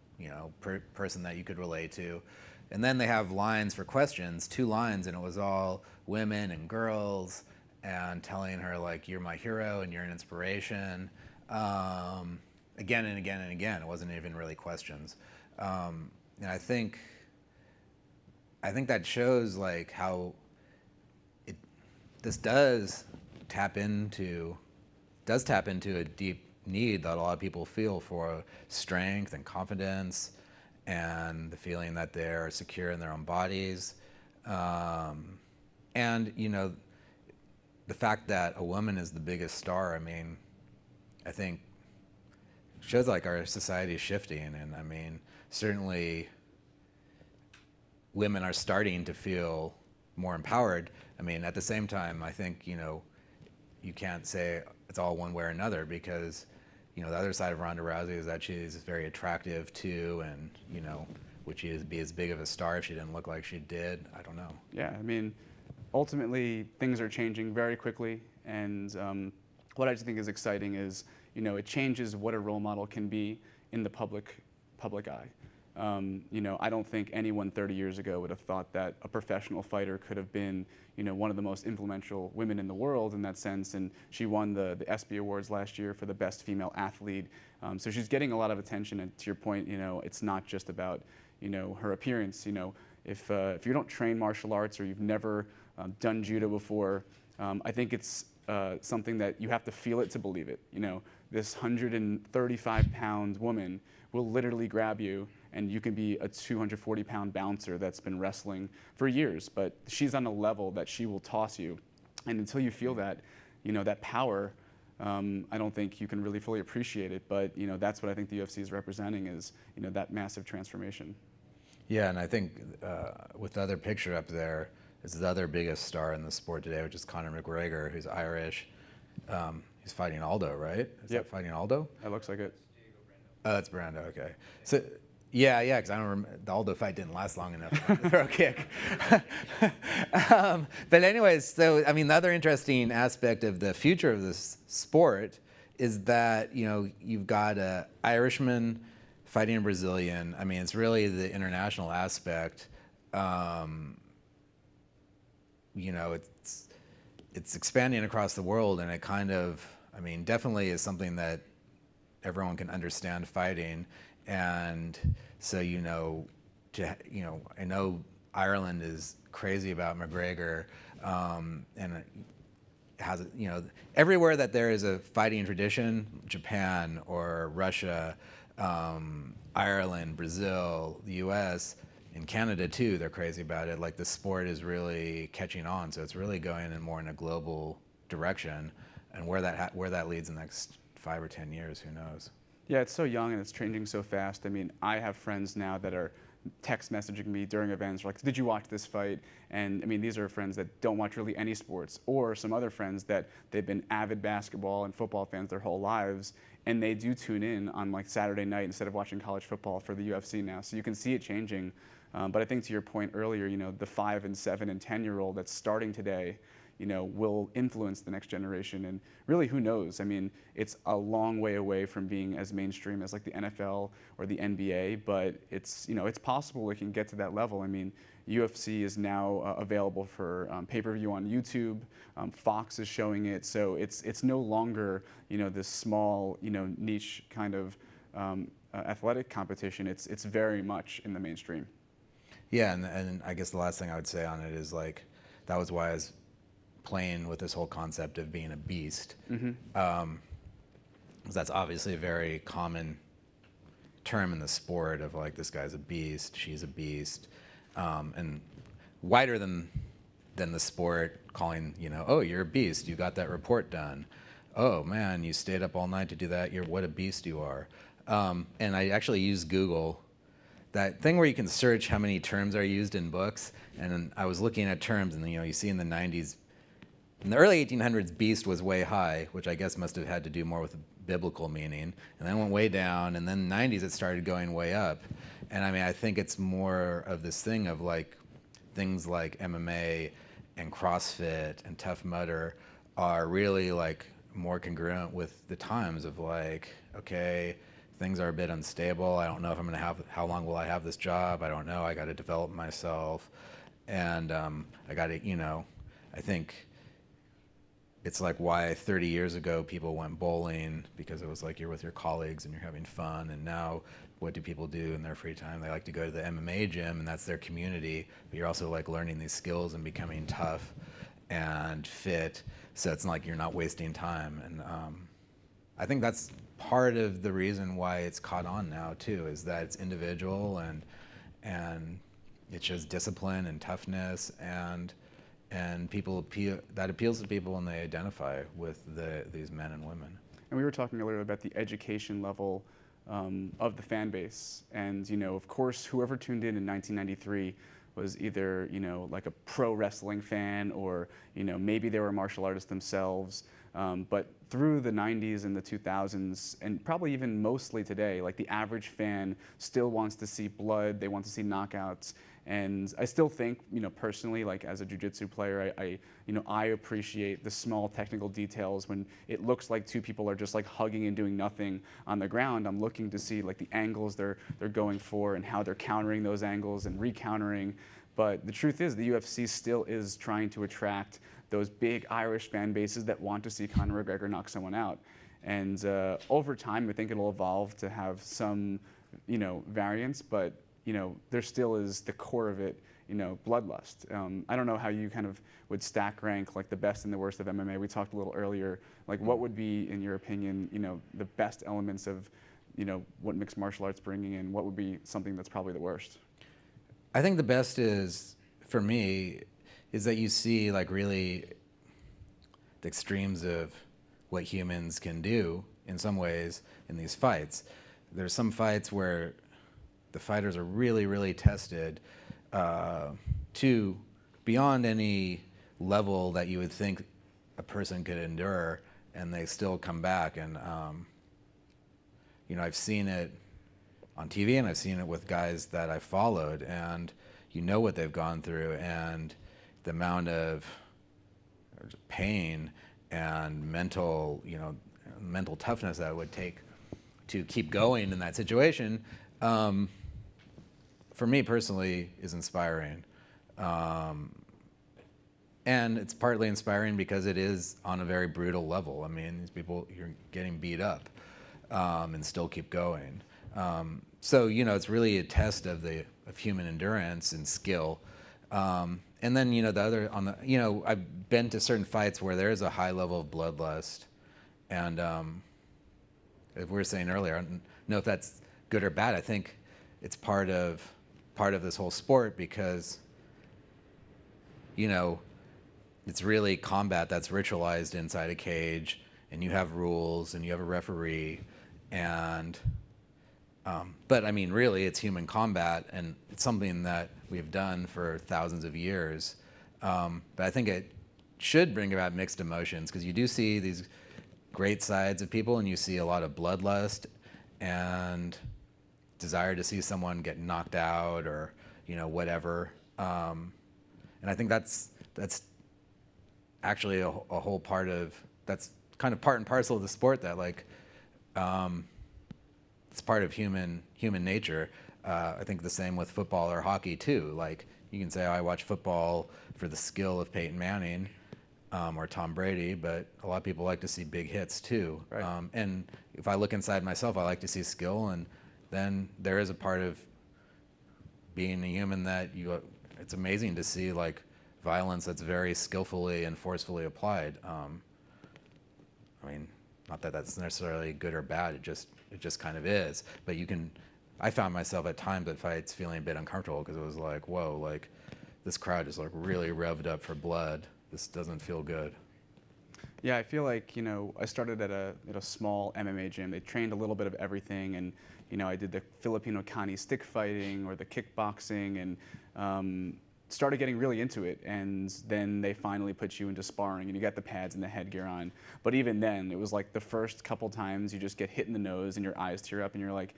person that you could relate to. And then they have lines for questions, 2 lines, and it was all women and girls, and telling her you're my hero and you're an inspiration, again and again and again. It wasn't even really questions. And I think that shows how this does tap into a deep need that a lot of people feel for strength and confidence and the feeling that they're secure in their own bodies. And the fact that a woman is the biggest star, I think shows our society is shifting, and certainly women are starting to feel more empowered. At the same time, I think you can't say it's all one way or another, because the other side of Ronda Rousey is that she's very attractive too, and would she be as big of a star if she didn't look like she did? I don't know. Yeah, I mean, ultimately things are changing very quickly, and what I just think is exciting is it changes what a role model can be in the public eye. I don't think anyone 30 years ago would have thought that a professional fighter could have been, one of the most influential women in the world in that sense. And she won the ESPY Awards last year for the best female athlete. So she's getting a lot of attention. And to your point, it's not just about, her appearance. If you don't train martial arts or you've never done judo before, I think it's something that you have to feel it to believe it. This 135-pound woman will literally grab you, and you can be a 240-pound bouncer that's been wrestling for years, but she's on a level that she will toss you. And until you feel that, that power, I don't think you can really fully appreciate it. But that's what I think the UFC is representing is that massive transformation. Yeah, and I think with the other picture up there is the other biggest star in the sport today, which is Conor McGregor, who's Irish. He's fighting Aldo, right? Is that fighting Aldo? That looks like it. Oh, that's Brando. Okay. So, yeah, because I don't remember. The Aldo fight didn't last long enough for a throw kick. But anyways, so I mean, the other interesting aspect of the future of this sport is that you've got a Irishman fighting a Brazilian. I mean, it's really the international aspect. It's expanding across the world, and it kind of, I mean, definitely is something that everyone can understand fighting. And so, I know Ireland is crazy about McGregor, and it has, everywhere that there is a fighting tradition, Japan or Russia, Ireland, Brazil, the US, in Canada too, they're crazy about it. Like the sport is really catching on, so it's really going in more in a global direction. And where that leads in the next 5 or 10 years, who knows? Yeah, it's so young and it's changing so fast. I mean, I have friends now that are text messaging me during events like, did you watch this fight? And I mean, these are friends that don't watch really any sports, or some other friends that they've been avid basketball and football fans their whole lives, and they do tune in on like Saturday night instead of watching college football for the UFC now. So you can see it changing. But I think to your point earlier, the 5 and 7 and 10-year-old that's starting today, will influence the next generation. And really, who knows? I mean, it's a long way away from being as mainstream as like the NFL or the NBA, but it's possible it can get to that level. I mean, UFC is now available for pay-per-view on YouTube. Fox is showing it, so it's no longer this small niche kind of athletic competition. It's very much in the mainstream. Yeah, and I guess the last thing I would say on it is like that was why I was playing with this whole concept of being a beast. Mm-hmm. 'Cause that's obviously a very common term in the sport of like this guy's a beast, she's a beast, and wider than the sport calling oh, you're a beast, you got that report done, oh man, you stayed up all night to do that, what a beast you are. And I actually use Google, that thing where you can search how many terms are used in books, and I was looking at terms, and you see in the 90s, in the early 1800s, beast was way high, which I guess must have had to do more with biblical meaning, and then went way down, and then in the 90s it started going way up. And I mean, I think it's more of this thing of like things like MMA and CrossFit and Tough Mudder are really like more congruent with the times of like, okay, things are a bit unstable. I don't know if I'm gonna how long will I have this job? I don't know. I got to develop myself, and I got to, I think it's like why 30 years ago people went bowling, because it was like you're with your colleagues and you're having fun, and now what do people do in their free time? They like to go to the MMA gym, and that's their community, but you're also like learning these skills and becoming tough and fit, so it's not like you're not wasting time. And I think that's part of the reason why it's caught on now too, is that it's individual and it shows discipline and toughness, and that appeals to people when they identify with these men and women. And we were talking earlier about the education level of the fan base, and of course, whoever tuned in 1993 was either, like a pro wrestling fan, or, maybe they were martial artists themselves. But through the 90s and the 2000s, and probably even mostly today, like the average fan still wants to see blood, they want to see knockouts. And I still think, personally, like as a jiu-jitsu player, I appreciate the small technical details when it looks like two people are just like hugging and doing nothing on the ground. I'm looking to see like the angles they're going for and how they're countering those angles and re-countering. But the truth is, the UFC still is trying to attract those big Irish fan bases that want to see Conor McGregor knock someone out. And over time, I think it'll evolve to have some, variance, but there still is the core of it, bloodlust. I don't know how you kind of would stack rank like the best and the worst of MMA. We talked a little earlier, like what would be, in your opinion, the best elements of, what mixed martial arts bringing in? What would be something that's probably the worst? I think the best is, for me, is that you see like really the extremes of what humans can do in some ways in these fights. There's some fights where the fighters are really, really tested to beyond any level that you would think a person could endure, and they still come back. And I've seen it on TV, and I've seen it with guys that I've followed, and what they've gone through, and the amount of pain and mental toughness that it would take to keep going in that situation, for me personally, is inspiring. And it's partly inspiring because it is on a very brutal level. I mean, these people, you're getting beat up and still keep going. So, it's really a test of human endurance and skill. And then, the other I've been to certain fights where there is a high level of bloodlust. And as we were saying earlier, I don't know if that's good or bad. I think it's part of this whole sport because, it's really combat that's ritualized inside a cage, and you have rules and you have a referee, and but I mean, really, it's human combat, and it's something that we've done for thousands of years. But I think it should bring about mixed emotions, because you do see these great sides of people, and you see a lot of bloodlust and desire to see someone get knocked out or whatever. And I think that's actually a whole part of, that's kind of part and parcel of the sport, that like it's part of human nature. I think the same with football or hockey too. Like you can say, oh, I watch football for the skill of Peyton Manning or Tom Brady, but a lot of people like to see big hits too. Right. And if I look inside myself, I like to see skill, and then there is a part of being a human that it's amazing to see like violence that's very skillfully and forcefully applied. I mean, not that that's necessarily good or bad, it just kind of is. But I found myself at times at fights feeling a bit uncomfortable, because it was like, whoa, like this crowd is like really revved up for blood. This doesn't feel good. Yeah, I feel like, I started at a small MMA gym. They trained a little bit of everything, and, I did the Filipino Kani stick fighting or the kickboxing, and started getting really into it. And then they finally put you into sparring, and you got the pads and the headgear on. But even then, it was like the first couple times you just get hit in the nose and your eyes tear up, and you're like,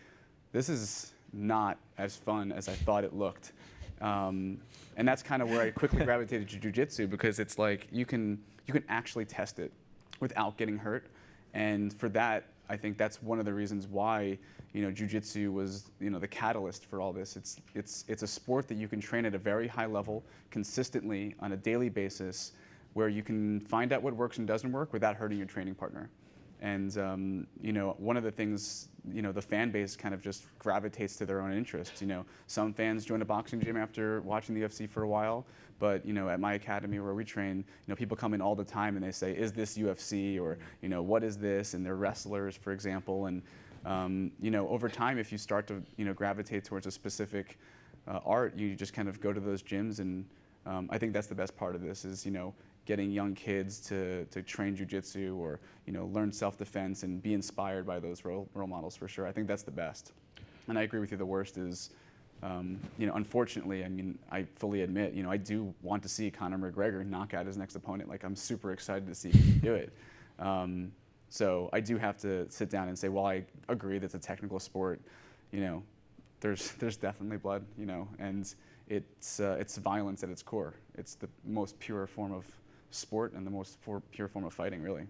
this is not as fun as I thought it looked. And that's kind of where I quickly gravitated to jiu-jitsu, because it's like you can actually test it without getting hurt. And for that, I think that's one of the reasons why jiu-jitsu was the catalyst for all this. It's a sport that you can train at a very high level consistently on a daily basis, where you can find out what works and doesn't work without hurting your training partner. And one of the things, the fan base kind of just gravitates to their own interests. Some fans join a boxing gym after watching the UFC for a while, but at my academy where we train, people come in all the time and they say, "Is this UFC?" or "What is this?" And they're wrestlers, for example. And over time, if you start to gravitate towards a specific art, you just kind of go to those gyms, and I think that's the best part of this is getting young kids to train jiu-jitsu or learn self-defense and be inspired by those role models, for sure. I think that's the best. And I agree with you, the worst is Unfortunately, I mean, I fully admit, I do want to see Conor McGregor knock out his next opponent. Like, I'm super excited to see him do it. So I do have to sit down and say, while I agree that it's a technical sport, there's definitely blood, and it's violence at its core. It's the most pure form of sport and the most pure form of fighting, really.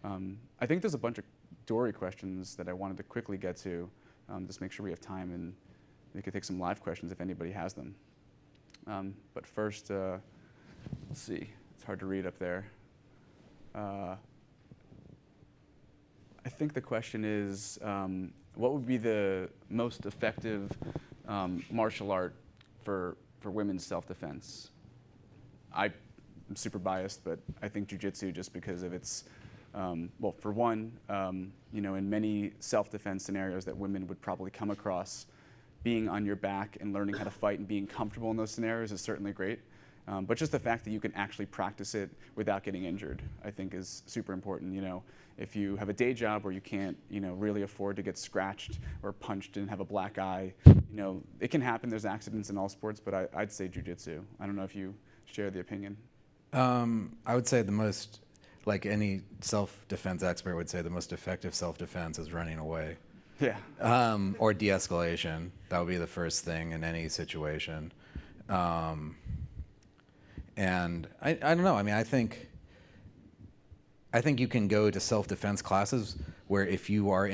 I think there's a bunch of Dory questions that I wanted to quickly get to, just make sure we have time, and we could take some live questions if anybody has them. But first, let's see. It's hard to read up there. I think the question is, what would be the most effective martial art for women's self-defense? I'm super biased, but I think jiu-jitsu, just because of its, well, for one, in many self-defense scenarios that women would probably come across, being on your back and learning how to fight and being comfortable in those scenarios is certainly great. But just the fact that you can actually practice it without getting injured, I think, is super important. If you have a day job where you can't, really afford to get scratched or punched and have a black eye, it can happen. There's accidents in all sports, but I'd say jiu-jitsu. I don't know if you share the opinion. I would say the most, like any self-defense expert would say, the most effective self-defense is running away. Yeah. Or de-escalation. That would be the first thing in any situation. And I don't know. I mean, I think you can go to self-defense classes where if you are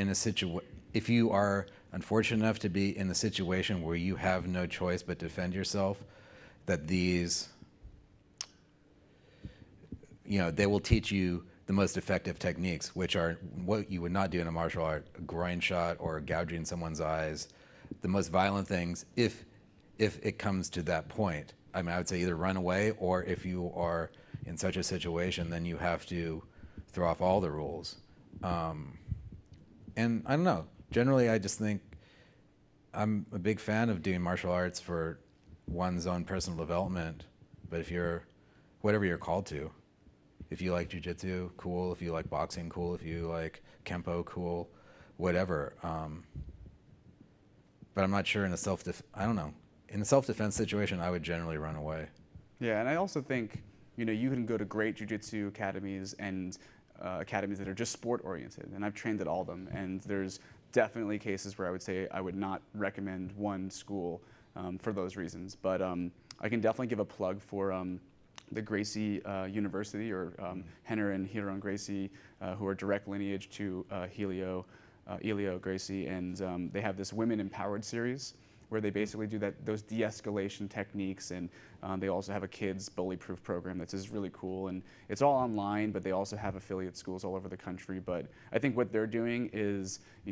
unfortunate enough to be in a situation where you have no choice but defend yourself, that these, they will teach you the most effective techniques, which are what you would not do in a martial art: a groin shot or gouging someone's eyes, the most violent things. If it comes to that point, I mean, I would say either run away, or if you are in such a situation, then you have to throw off all the rules. And I don't know. Generally, I just think I'm a big fan of doing martial arts for one's own personal development. But whatever you're called to, if you like jiu-jitsu, cool. If you like boxing, cool. If you like kempo, cool. Whatever. But I'm not sure in a I don't know. In a self-defense situation, I would generally run away. Yeah, and I also think, you can go to great jiu-jitsu academies and academies that are just sport-oriented, and I've trained at all of them, and there's definitely cases where I would say I would not recommend one school for those reasons. But I can definitely give a plug for the Gracie University, or Henner and Hiron Gracie, who are direct lineage to Elio Gracie, and they have this Women Empowered series, where they basically do those de-escalation techniques, and they also have a kids bully-proof program that's just really cool. And it's all online, but they also have affiliate schools all over the country. But I think what they're doing is, a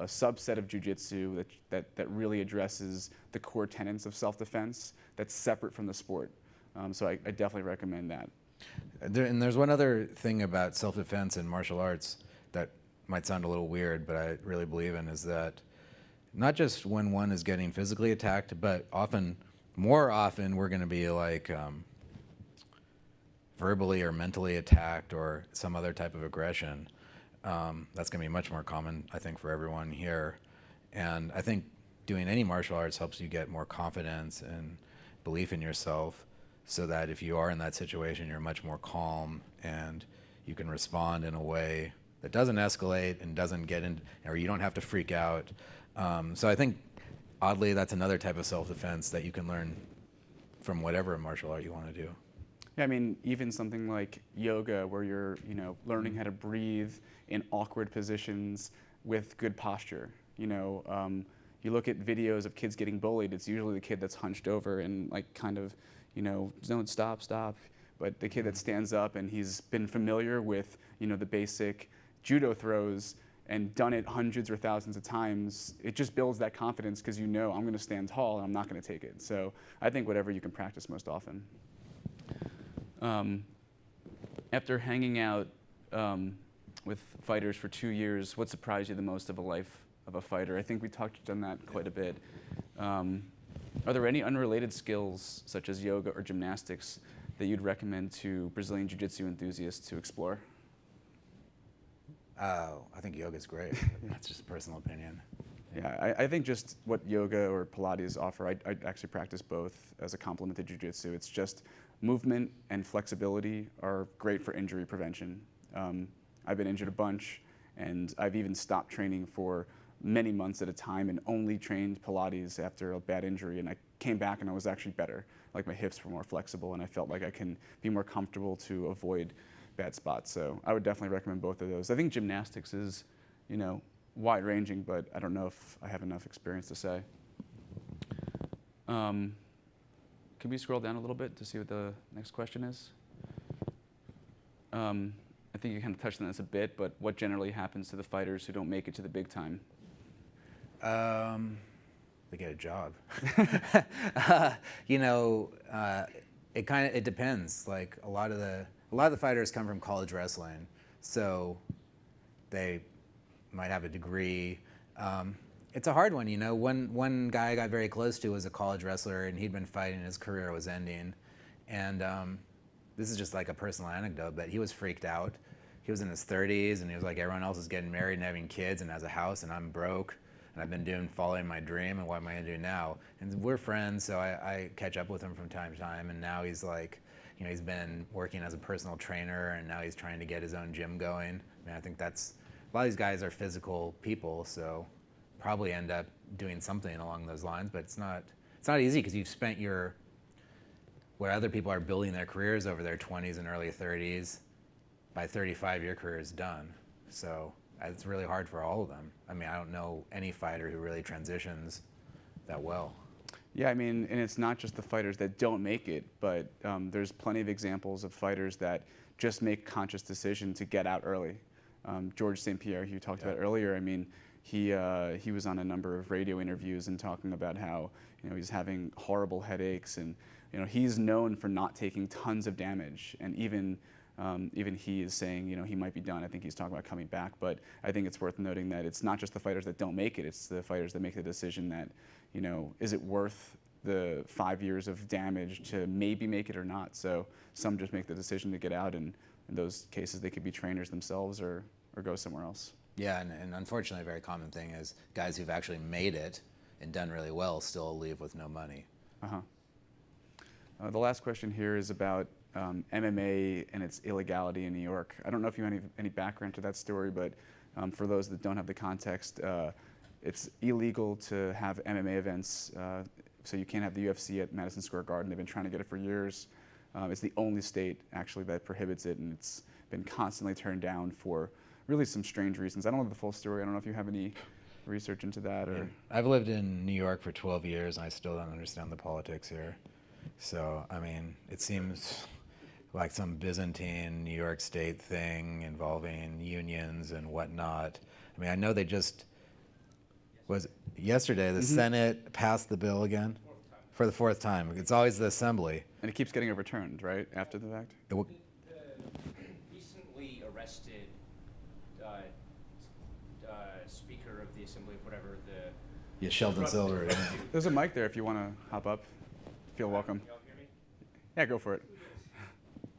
subset of jiu-jitsu that really addresses the core tenets of self-defense that's separate from the sport. So I definitely recommend that. And there's one other thing about self-defense and martial arts that might sound a little weird, but I really believe in, is that not just when one is getting physically attacked, but more often, we're going to be like verbally or mentally attacked, or some other type of aggression. That's going to be much more common, I think, for everyone here. And I think doing any martial arts helps you get more confidence and belief in yourself, so that if you are in that situation, you're much more calm and you can respond in a way that doesn't escalate and doesn't get in, or you don't have to freak out. So I think, oddly, that's another type of self-defense that you can learn from whatever martial art you want to do. Yeah, I mean, even something like yoga, where you're, learning how to breathe in awkward positions with good posture. You look at videos of kids getting bullied, it's usually the kid that's hunched over and kind of, don't stop. But the kid that stands up and he's been familiar with, the basic judo throws and done it hundreds or thousands of times, it just builds that confidence, because I'm going to stand tall and I'm not going to take it. So I think whatever you can practice most often. After hanging out with fighters for 2 years, what surprised you the most of a life of a fighter? I think we touched on that quite a bit. Are there any unrelated skills, such as yoga or gymnastics, that you'd recommend to Brazilian Jiu-Jitsu enthusiasts to explore? Oh, I think yoga's great. That's just a personal opinion. Yeah, I think just what yoga or Pilates offer, I actually practice both as a complement to jiu-jitsu. It's just movement and flexibility are great for injury prevention. I've been injured a bunch, and I've even stopped training for many months at a time and only trained Pilates after a bad injury, and I came back and I was actually better. Like my hips were more flexible, and I felt like I can be more comfortable to avoid bad spots. So I would definitely recommend both of those. I think gymnastics is, wide ranging, but I don't know if I have enough experience to say. Can we scroll down a little bit to see what the next question is? I think you kind of touched on this a bit, but what generally happens to the fighters who don't make it to the big time? They get a job. It depends. Like a lot of the fighters come from college wrestling, so they might have a degree. It's a hard one, One guy I got very close to was a college wrestler, and he'd been fighting, his career was ending. And this is just like a personal anecdote, but he was freaked out. He was in his 30s, and he was like, everyone else is getting married and having kids and has a house, and I'm broke, and I've been following my dream, and what am I gonna do now? And we're friends, so I catch up with him from time to time, and now he's like, he's been working as a personal trainer, and now he's trying to get his own gym going. I think a lot of these guys are physical people, so probably end up doing something along those lines, but it's not easy because you've spent where other people are building their careers over their 20s and early 30s, by 35 your career is done. So it's really hard for all of them. I don't know any fighter who really transitions that well. Yeah, and it's not just the fighters that don't make it, but there's plenty of examples of fighters that just make conscious decision to get out early. George St. Pierre, who you talked about earlier, he was on a number of radio interviews and talking about how he's having horrible headaches, and he's known for not taking tons of damage, and even he is saying he might be done. I think he's talking about coming back, but I think it's worth noting that it's not just the fighters that don't make it; it's the fighters that make the decision that is it worth the 5 years of damage to maybe make it or not. So some just make the decision to get out, and in those cases they could be trainers themselves or go somewhere else. Yeah, and unfortunately a very common thing is guys who've actually made it and done really well still leave with no money. The last question here is about MMA and its illegality in New York. I don't know if you have any background to that story, but for those that don't have the context, it's illegal to have MMA events, so you can't have the UFC at Madison Square Garden. They've been trying to get it for years. It's the only state actually that prohibits it, and it's been constantly turned down for really some strange reasons. I don't know the full story. I don't know if you have any research into that. Or I've lived in New York for 12 years, and I still don't understand the politics here. So, it seems like some Byzantine New York State thing involving unions and whatnot. I know they just, yesterday, the Senate passed the bill again for the fourth time. It's always the Assembly. And it keeps getting overturned, right, after the fact? The recently arrested Speaker of the Assembly, whatever the... Yeah, Sheldon Silver. Yeah. There's a mic there if you want to hop up. Feel welcome. Y'all hear me? Yeah, go for it.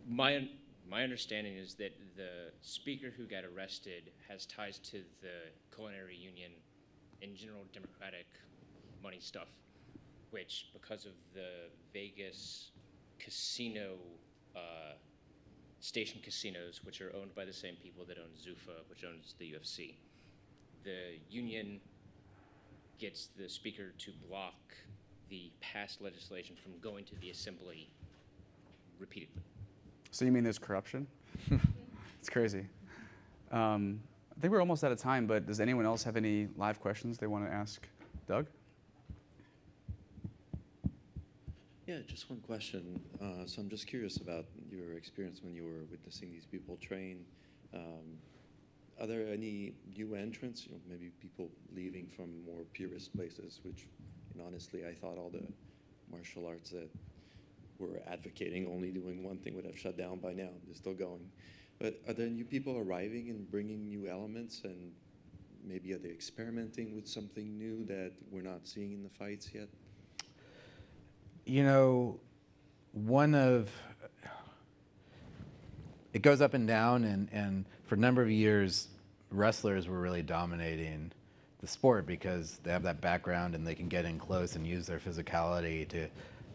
My understanding is that the speaker who got arrested has ties to the culinary union and general Democratic money stuff, which, because of the Vegas casino, station casinos, which are owned by the same people that own Zuffa, which owns the UFC, the union gets the speaker to block the past legislation from going to the Assembly repeatedly. So you mean there's corruption? It's crazy. I think we're almost out of time, but does anyone else have any live questions they want to ask Doug? Yeah, just one question. So I'm just curious about your experience when you were witnessing these people train. Are there any new entrants, maybe people leaving from more purist places, which, honestly, I thought all the martial arts that were advocating only doing one thing would have shut down by now. They're still going. But are there new people arriving and bringing new elements, and maybe are they experimenting with something new that we're not seeing in the fights yet? It goes up and down, and for a number of years, wrestlers were really dominating the sport because they have that background and they can get in close and use their physicality to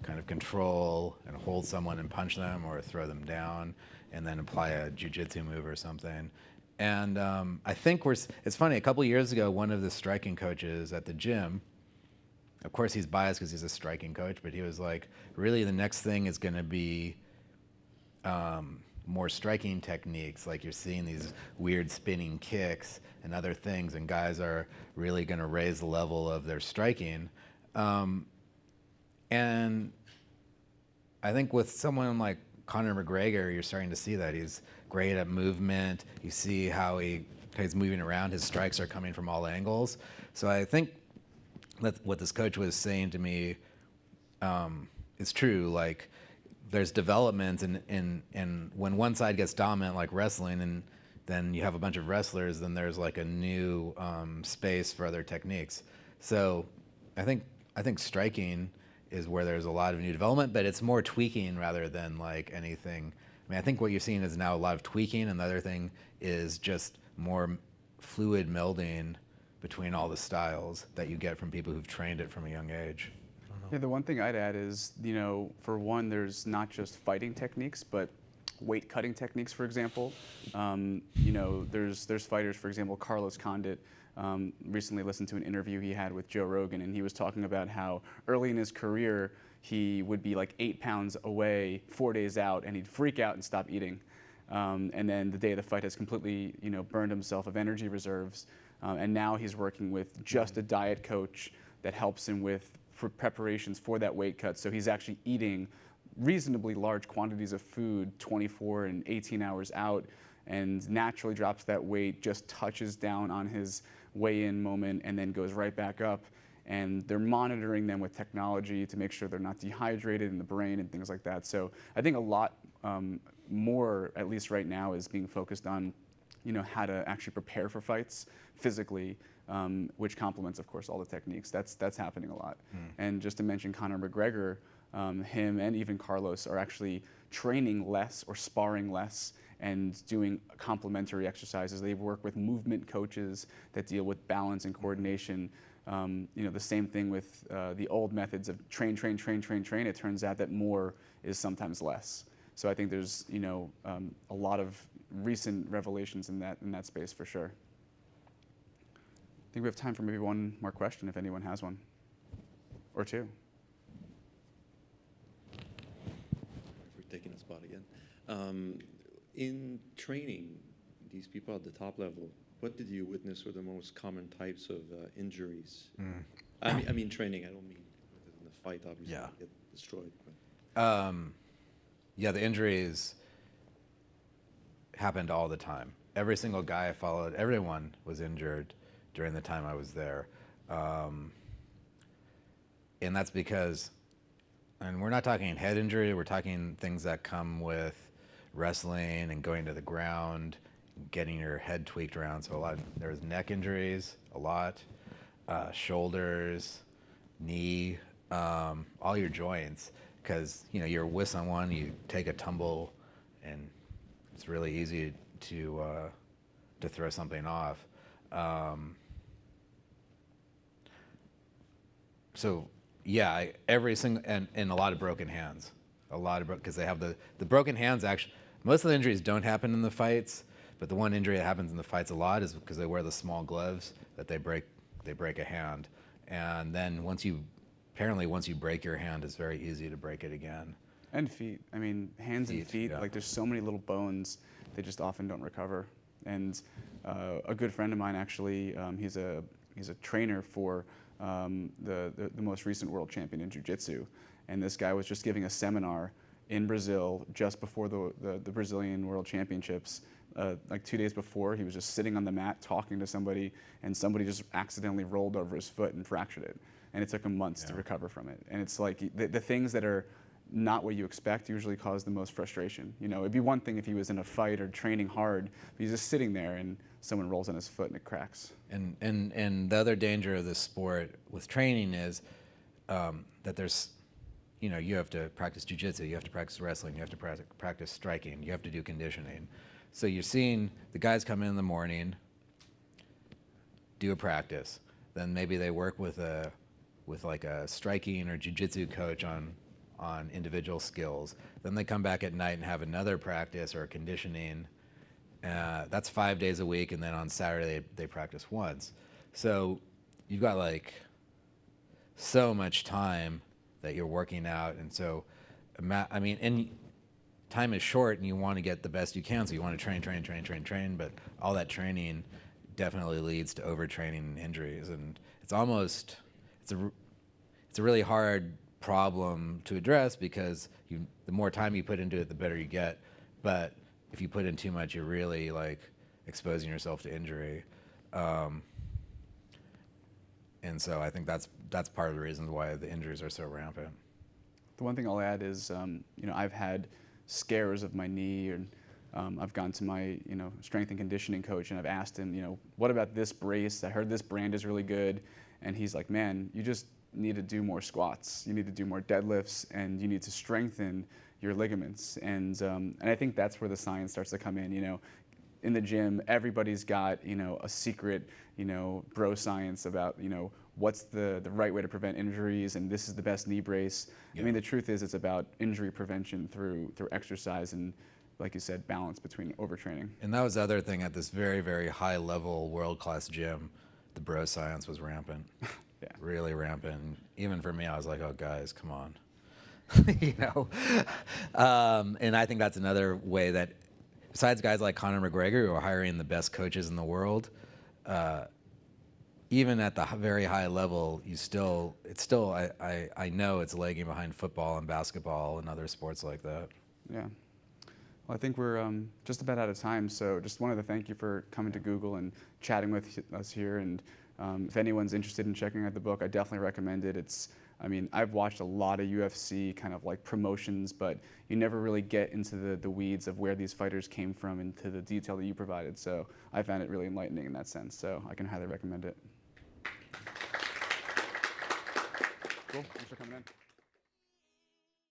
kind of control and hold someone and punch them or throw them down and then apply a jiu-jitsu move or something. And I think it's funny, a couple years ago, one of the striking coaches at the gym, of course he's biased because he's a striking coach, but he was like, really the next thing is going to be more striking techniques, like you're seeing these weird spinning kicks and other things, and guys are really going to raise the level of their striking. And I think with someone like Conor McGregor, you're starting to see that. He's great at movement. You see how he's moving around. His strikes are coming from all angles. So I think that what this coach was saying to me is true. Like, there's developments, and when one side gets dominant, like wrestling, and then you have a bunch of wrestlers, then there's like a new space for other techniques. So I think striking is where there's a lot of new development, but it's more tweaking rather than like anything. I mean, I think what you're seeing is now a lot of tweaking, and the other thing is just more fluid melding between all the styles that you get from people who've trained it from a young age. Yeah, the one thing I'd add is, for one, there's not just fighting techniques, but weight cutting techniques, for example. There's fighters, for example, Carlos Condit. Recently listened to an interview he had with Joe Rogan, and he was talking about how early in his career he would be like 8 pounds away 4 days out, and he'd freak out and stop eating. And then the day of the fight has completely burned himself of energy reserves, and now he's working with just a diet coach that helps him with preparations for that weight cut. So he's actually eating reasonably large quantities of food 24 and 18 hours out, and naturally drops that weight, just touches down on his weigh-in moment, and then goes right back up. And they're monitoring them with technology to make sure they're not dehydrated in the brain and things like that. So I think a lot more, at least right now, is being focused on how to actually prepare for fights physically, which complements, of course, all the techniques. That's happening a lot. And just to mention Conor McGregor, him and even Carlos are actually training less or sparring less and doing complementary exercises. They work with movement coaches that deal with balance and coordination. The same thing with the old methods of train. It turns out that more is sometimes less. So I think there's a lot of recent revelations in that space for sure. I think we have time for maybe one more question if anyone has one, or two. We're taking a spot again. In training these people at the top level, what did you witness were the most common types of injuries? I mean training. I don't mean in the fight. Obviously, Yeah. they get destroyed. Yeah, the injuries happened all the time. Every single guy I followed, everyone was injured during the time I was there. And that's because, and we're not talking head injury, we're talking things that come with wrestling and going to the ground, getting your head tweaked around. So there's neck injuries, a lot, shoulders, knee, all your joints, because you're with someone, you take a tumble, and it's really easy to throw something off. So yeah, every single, and a lot of broken hands, because they have the broken hands. Actually, most of the injuries don't happen in the fights, but the one injury that happens in the fights a lot is because they wear the small gloves that they break a hand, and then once you break your hand, it's very easy to break it again. And feet. I mean, hands and feet, yeah. like there's so many little bones, they just often don't recover. And a good friend of mine, actually, he's a trainer for the most recent world champion in jiu-jitsu. And this guy was just giving a seminar in Brazil just before the Brazilian World Championships. Like 2 days before, he was just sitting on the mat talking to somebody, and somebody just accidentally rolled over his foot and fractured it. And it took him months to recover from it. And it's like the things that are not what you expect usually cause the most frustration. It'd be one thing if he was in a fight or training hard, but he's just sitting there and someone rolls on his foot and it cracks. And the other danger of this sport with training is that there's, you have to practice jiu-jitsu, you have to practice wrestling, you have to practice striking, you have to do conditioning. So you're seeing the guys come in the morning, do a practice. then maybe they work with like a striking or jiu-jitsu coach on individual skills. Then they come back at night and have another practice or conditioning. That's 5 days a week, and then on Saturday they practice once. So you've got like so much time that you're working out, and so and time is short, and you want to get the best you can, so you want to train, but all that training definitely leads to overtraining and injuries, and it's a really hard problem to address because the more time you put into it, the better you get. But if you put in too much, you're really like exposing yourself to injury. And so I think that's part of the reason why the injuries are so rampant. The one thing I'll add is, I've had scares of my knee, and I've gone to my, strength and conditioning coach, and I've asked him, what about this brace? I heard this brand is really good, and he's like, man, you just need to do more squats, you need to do more deadlifts, and you need to strengthen your ligaments. And I think that's where the science starts to come in. In the gym, everybody's got, a secret, bro science about, what's the right way to prevent injuries, and this is the best knee brace. Yeah. I mean, the truth is it's about injury prevention through exercise and, like you said, balance between overtraining. And that was the other thing at this very, very high level, world-class gym, the bro science was rampant. Yeah. Really rampant. Even for me, I was like, oh guys, come on. And I think that's another way that, besides guys like Conor McGregor, who are hiring the best coaches in the world, even at the very high level, I know it's lagging behind football and basketball and other sports like that. Yeah. Well, I think we're just about out of time, so just wanted to thank you for coming to Google and chatting with us here. And if anyone's interested in checking out the book, I definitely recommend it. I've watched a lot of UFC kind of like promotions, but you never really get into the weeds of where these fighters came from and to the detail that you provided. So I found it really enlightening in that sense. So I can highly recommend it. Cool. Thanks for coming in.